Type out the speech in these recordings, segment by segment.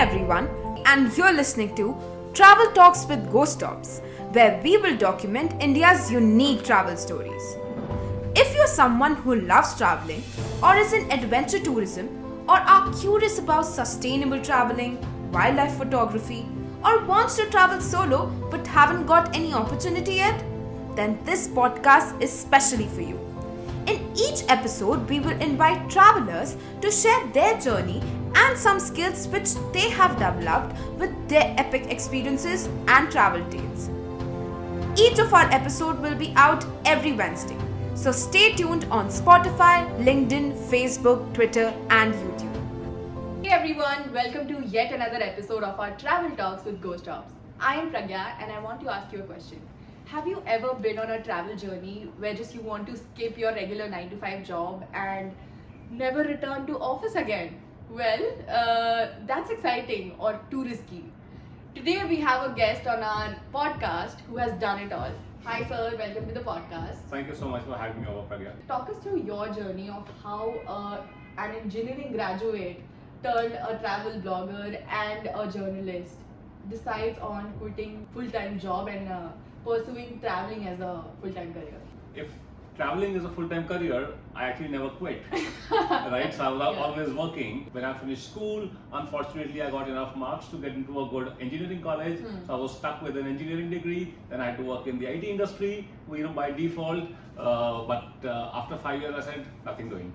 everyone, and you're listening to Travel Talks with Ghost Stops, where we will document India's unique travel stories. If you're someone who loves traveling, or is in adventure tourism, or are curious about sustainable traveling, wildlife photography, or wants to travel solo but haven't got any opportunity yet, then this podcast is specially for you. In each episode, we will invite travelers to share their journey and some skills which they have developed with their epic experiences and travel tales. Each of our episodes will be out every Wednesday, so stay tuned on Spotify, LinkedIn, Facebook, Twitter, and YouTube. Hey everyone, welcome to yet another episode of our Travel Talks with Ghost Stops. I am Pragya and I want to ask you a question. Have you ever been on a travel journey where just you want to skip your regular 9 to 5 job and never return to office again? Well, that's exciting or too risky. Today we have a guest on our podcast who has done it all. Hi sir, welcome to the podcast. Thank you so much for having me over, Pragya. Talk us through your journey of how an engineering graduate turned a travel blogger and a journalist decides on quitting full-time job and pursuing traveling as a full-time career. If traveling is a full-time career, I actually never quit. Right? So I was always working. When I finished school, unfortunately, I got enough marks to get into a good engineering college. So I was stuck with an engineering degree. Then I had to work in the IT industry, by default. But after 5 years, I said, nothing doing.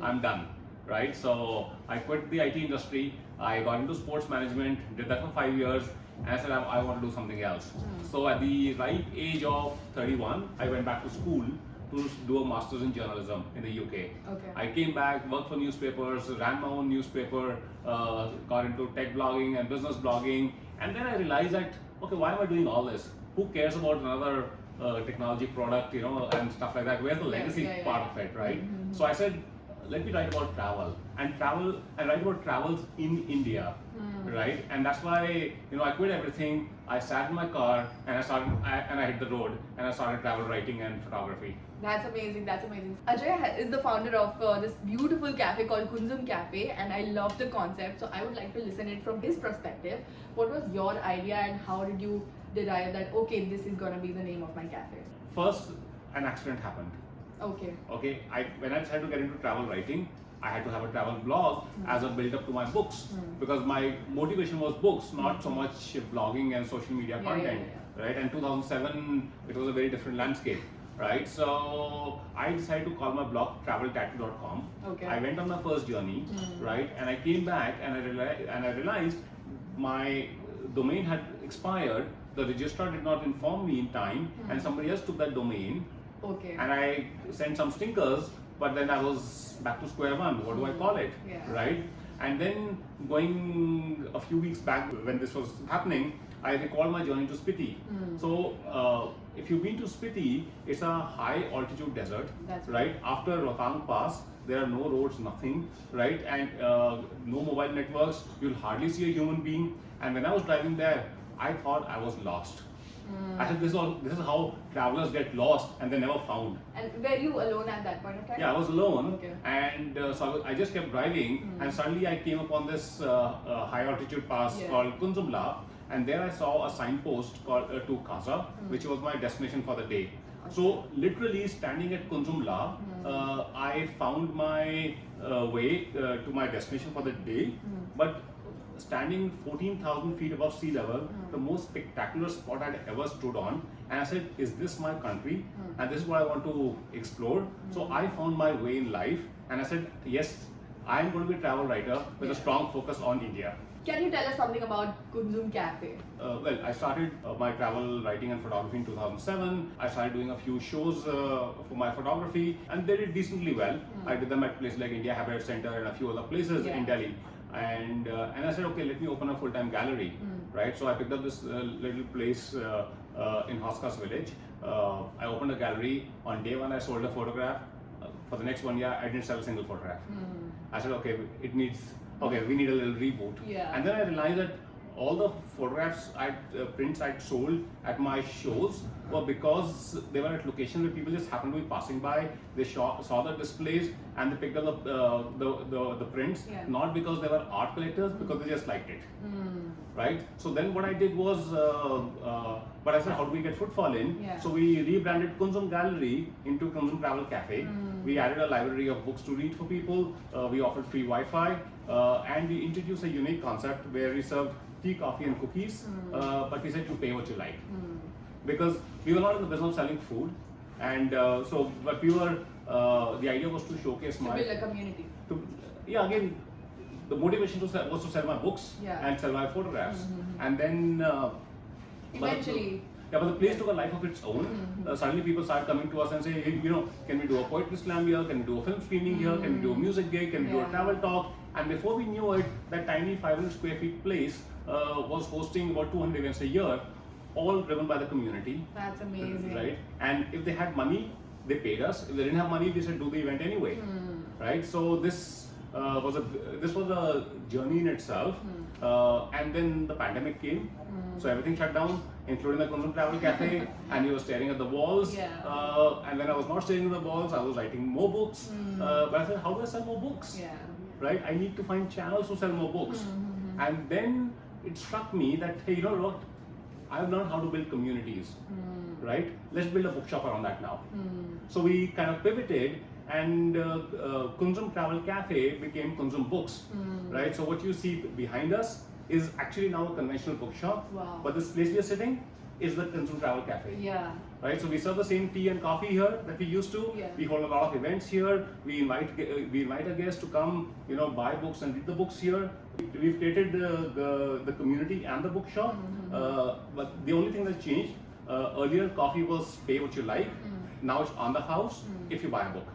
I'm done. Right? So I quit the IT industry. I got into sports management, did that for 5 years. And I said, I want to do something else. So at the right age of 31, I went back to school to do a master's in journalism in the UK. Okay. I came back, worked for newspapers, ran my own newspaper, got into tech blogging and business blogging. And then I realized that, okay, why am I doing all this? Who cares about another technology product, and stuff like that? Where's the legacy part of it, right? So I said, let me write about travel and write about travels in India, right? And that's why I quit everything. I sat in my car and I hit the road and I started travel writing and photography. That's amazing. That's amazing. Ajay is the founder of this beautiful cafe called Kunzum Cafe, and I love the concept. So I would like to listen it from his perspective. What was your idea, and how did you derive that? Okay, this is gonna be the name of my cafe. First, an accident happened. Okay. Okay, when I decided to get into travel writing, I had to have a travel blog as a build-up to my books because my motivation was books, not so much blogging and social media content, right? And 2007, it was a very different landscape, right? So I decided to call my blog traveltattoo.com. Okay. I went on my first journey, right? And I came back and I realized my domain had expired. The registrar did not inform me in time, and somebody else took that domain. Okay. And I sent some stinkers, but then I was back to square one. What do I call it? Right? And then going a few weeks back when this was happening, I recalled my journey to Spiti. So if you've been to Spiti, it's a high altitude desert, right? After Rohtang Pass, there are no roads, nothing, right? And no mobile networks. You'll hardly see a human being. And when I was driving there, I thought I was lost. I said, this is how travelers get lost and they're never found. And were you alone at that point of time? Yeah, I was alone. Okay. And so I just kept driving, and suddenly I came upon this high altitude pass called Kunzumla, and there I saw a signpost called to Kasa, which was my destination for the day. So literally standing at Kunzumla, I found my way to my destination for the day. But standing 14,000 feet above sea level, the most spectacular spot I'd ever stood on, and I said, is this my country? And this is what I want to explore. So I found my way in life, and I said, yes, I'm going to be a travel writer with a strong focus on India. Can you tell us something about Kunzum Cafe? Well, I started my travel writing and photography in 2007. I started doing a few shows for my photography, and they did decently well. I did them at places like India Habitat Center and a few other places in Delhi. And I said, okay, let me open a full-time gallery, right? So I picked up this little place in Hoskas village. I opened a gallery. On day one, I sold a photograph. For the next 1 year, I didn't sell a single photograph. I said, okay, we need a little reboot. Yeah. And then I realized that, all the photographs, prints I'd sold at my shows were because they were at locations where people just happened to be passing by. They saw the displays and they picked up the prints, Yeah. not because they were art collectors, because they just liked it. Right? So then what I did was, but I said, how do we get footfall in? Yeah. So we rebranded Kunzum Gallery into Kunzum Travel Cafe. We added a library of books to read for people. We offered free Wi-Fi, and we introduced a unique concept where we served tea, coffee, and cookies. But we said you pay what you like, because we were not in the business of selling food, and but we were. The idea was to showcase To my. build a community. Yeah, again, the motivation was to sell my books Yeah. and sell my photographs, and then. Eventually. But the place took a life of its own. Suddenly people started coming to us and saying, hey, can we do a poetry slam here? Can we do a film screening here? Can we do a music gig? Can we do a Yeah. travel talk? And before we knew it, that tiny 500 square feet place was hosting about 200 events a year, all driven by the community. That's amazing. Right? And if they had money, they paid us. If they didn't have money, they said do the event anyway. Right? So this was a journey in itself. And then the pandemic came. So everything shut down, including the Kunzum Travel Cafe, and we were staring at the walls. Yeah. And when I was not staring at the walls, I was writing more books. But I said, how do I sell more books? Yeah. Right? I need to find channels to sell more books. And then it struck me that, hey, you know what? I've learned how to build communities. Right? Let's build a bookshop around that now. So we kind of pivoted, and Kunzum Travel Cafe became Kunzum Books. Right? So what you see behind us is actually now a conventional bookshop. Wow. But this place we are sitting is the Kunzum Travel Cafe. Yeah. Right, so we serve the same tea and coffee here that we used to. Yeah. We hold a lot of events here. We invite our guests to come, buy books and read the books here. We've created the community and the bookshop. But the only thing that's changed, earlier coffee was pay what you like. Now it's on the house if you buy a book.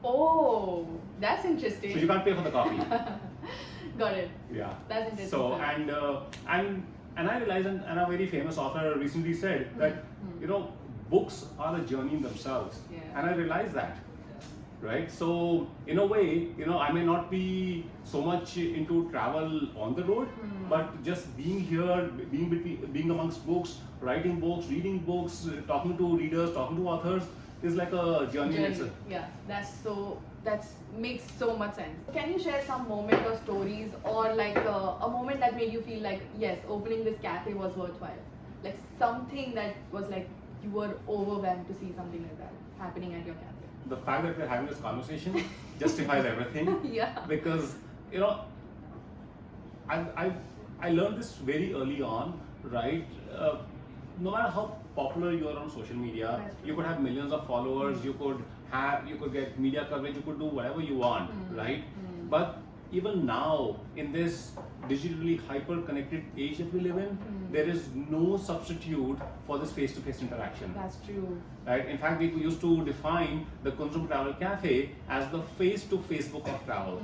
Oh, that's interesting. So you can't pay for the coffee. Got it. Yeah. That's interesting. So sir. and I realized, and a very famous author recently said that books are a journey in themselves, Yeah. and I realized that, right? So in a way, I may not be so much into travel on the road, but just being here, being amongst books, writing books, reading books, talking to readers, talking to authors is like a journey in itself. Yeah, that makes so much sense. Can you share some moment or stories, or like a moment that made you feel like, yes, opening this cafe was worthwhile? Like something that was like you were overwhelmed to see something like that happening at your cafe. The fact that we're having this conversation justifies everything. Yeah. Because I learned this very early on, right? No matter how popular you are on social media, you could have millions of followers, you could get media coverage, you could do whatever you want, right? But even now, in this digitally hyper-connected age that we live in, there is no substitute for this face-to-face interaction. That's true. Right? In fact, we used to define the Kunzum Travel Cafe as the face-to-face book of travel.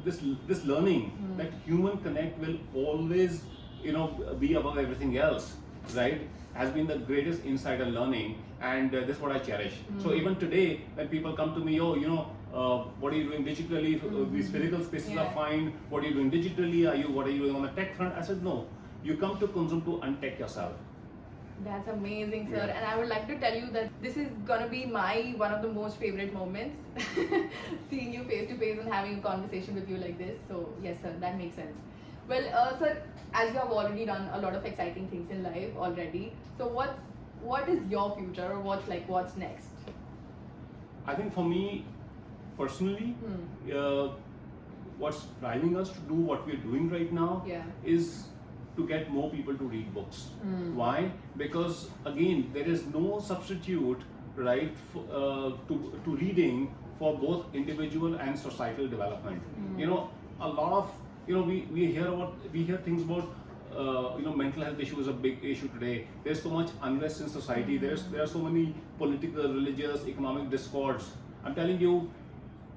This learning that human connect will always, be above everything else, right? Has been the greatest insight and learning, and this is what I cherish. So even today, when people come to me, what are you doing digitally? These physical spaces are fine. What are you doing digitally? What are you doing on the tech front? I said, no. You come to Kunzum to untech yourself. That's amazing, sir. Yeah. And I would like to tell you that this is gonna be one of the most favorite moments, seeing you face to face and having a conversation with you like this. So yes, sir, that makes sense. Well, sir, as you have already done a lot of exciting things in life already, so what is your future, or what's next? I think for me, personally, what's driving us to do what we're doing right now is to get more people to read books. Why? Because again, there is no substitute, right, to reading for both individual and societal development. A lot of we hear things about mental health issue is a big issue today. There's so much unrest in society. There are so many political, religious, economic discords. I'm telling you,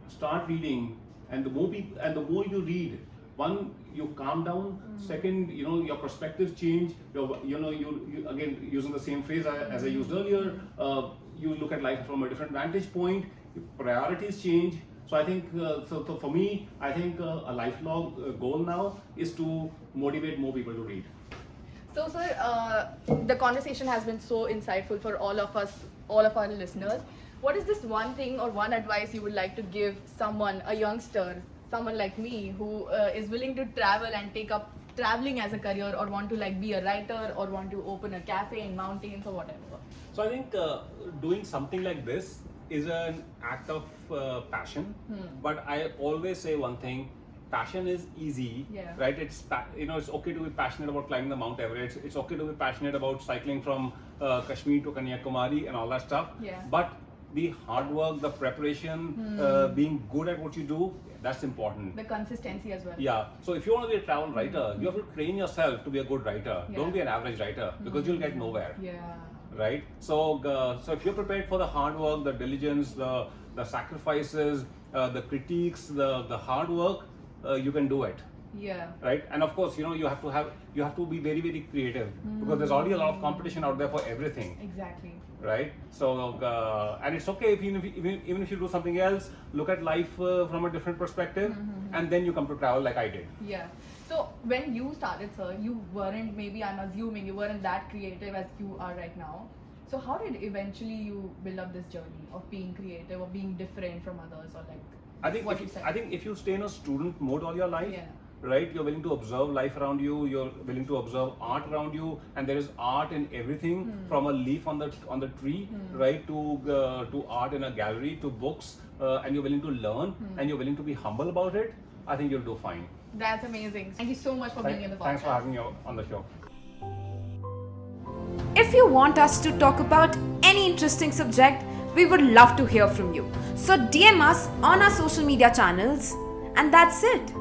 start reading, and the more you read, one, you calm down. Second, your perspectives change. You again, using the same phrase as I used earlier, you look at life from a different vantage point. Your priorities change. So I think, so for me, I think a lifelong goal now is to motivate more people to read. So, sir, the conversation has been so insightful for all of us, all of our listeners. What is this one thing or one advice you would like to give someone, a youngster, someone like me, who is willing to travel and take up traveling as a career, or want to like be a writer, or want to open a cafe in mountains or whatever? So I think doing something like this is an act of passion. But I always say one thing: passion is easy, Yeah. right? It's it's okay to be passionate about climbing the Mount Everest. It's okay to be passionate about cycling from Kashmir to Kanyakumari and all that stuff. Yeah. But the hard work, the preparation, being good at what you do, that's important. The consistency as well. Yeah. So if you want to be a travel writer, you have to train yourself to be a good writer. Yeah. Don't be an average writer, because you'll get nowhere. Yeah. Right. So so if you're prepared for the hard work, the diligence, the sacrifices, the critiques, the hard work, you can do it. Yeah. Right. And of course, you have to be very, very creative, because there's already a lot of competition out there for everything. Exactly. Right. So and it's okay if even if you do something else, look at life from a different perspective, and then you come to travel like I did. Yeah. So when you started, sir, you weren't, maybe I'm assuming you weren't that creative as you are right now. So how did eventually you build up this journey of being creative or being different from others, or like I think what if you said? I think if you stay in a student mode all your life, Yeah. right, you're willing to observe life around you, you're willing to observe art around you, and there is art in everything, from a leaf on the tree, right, to art in a gallery, to books, and you're willing to learn, and you're willing to be humble about it. I think you'll do fine. That's amazing. Thank you so much for being in the podcast. Thanks for having me on the show. If you want us to talk about any interesting subject, we would love to hear from you. So DM us on our social media channels, and that's it.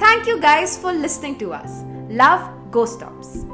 Thank you guys for listening to us. Love, Go Stops.